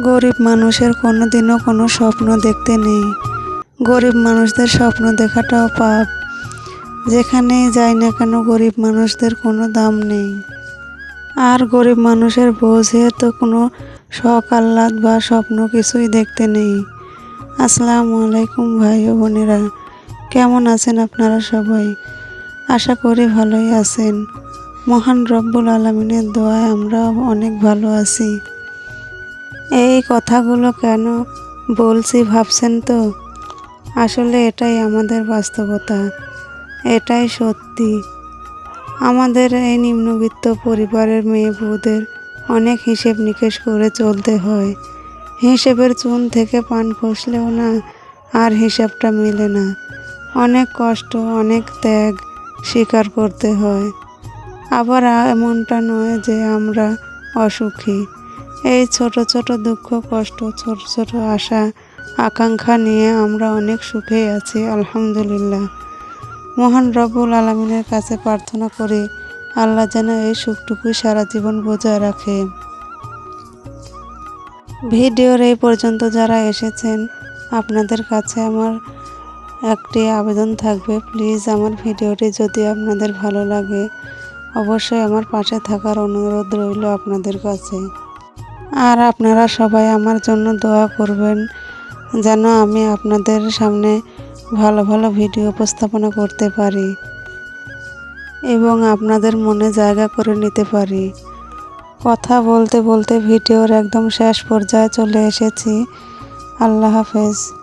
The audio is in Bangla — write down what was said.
গরিব মানুষের কোনোদিনও কোনো স্বপ্ন দেখতে নেই। গরিব মানুষদের স্বপ্ন দেখাটাও পাপ। যেখানেই যাই না কেন গরিব মানুষদের কোনো দাম নেই। আর গরিব মানুষের বোঝে তো কোনো শখ আহ্লাদ বা স্বপ্ন কিছুই দেখতে নেই। আসসালামু আলাইকুম ভাই ও বোনেরা, কেমন আছেন আপনারা সবাই? আশা করি ভালোই আছেন। মহান রব্বুল আলামিনের দোয়ায় আমরা অনেক ভালো আছি। এই কথাগুলো কেন বলছি ভাবছেন তো? আসলে এটাই আমাদের বাস্তবতা, এটাই সত্যি। আমাদের এই নিম্নবিত্ত পরিবারের মেয়ে বউদের অনেক হিসেব নিকেশ করে চলতে হয়। হিসেবের চুন থেকে পান খসলেও না আর হিসাবটা মেলে না। অনেক কষ্ট, অনেক ত্যাগ স্বীকার করতে হয়। আবার এমনটা নয় যে আমরা অসুখী। এই ছোট ছোট দুঃখ কষ্ট, ছোট ছোট আশা আকাঙ্ক্ষা নিয়ে আমরা অনেক সুখেই আছি, আলহামদুলিল্লাহ। মহান রব্বুল আলামিনের কাছে প্রার্থনা করি আল্লাহ যেন এই সুখটুকুই সারা জীবন বজায় রাখে। ভিডিওর এই পর্যন্ত যারা এসেছেন, আপনাদের কাছে আমার একটি আবেদন থাকবে, প্লিজ আমার ভিডিওটি যদি আপনাদের ভালো লাগে অবশ্যই আমার পাশে থাকার অনুরোধ রইল আপনাদের কাছে। আর আপনারা সবাই আমার জন্য দোয়া করবেন যেন আমি আপনাদের সামনে ভালো ভালো ভিডিও উপস্থাপনা করতে পারি এবং আপনাদের মনে জায়গা করে নিতে পারি। কথা বলতে বলতে ভিডিওর একদম শেষ পর্যায়ে চলে এসেছি। আল্লাহ হাফেজ।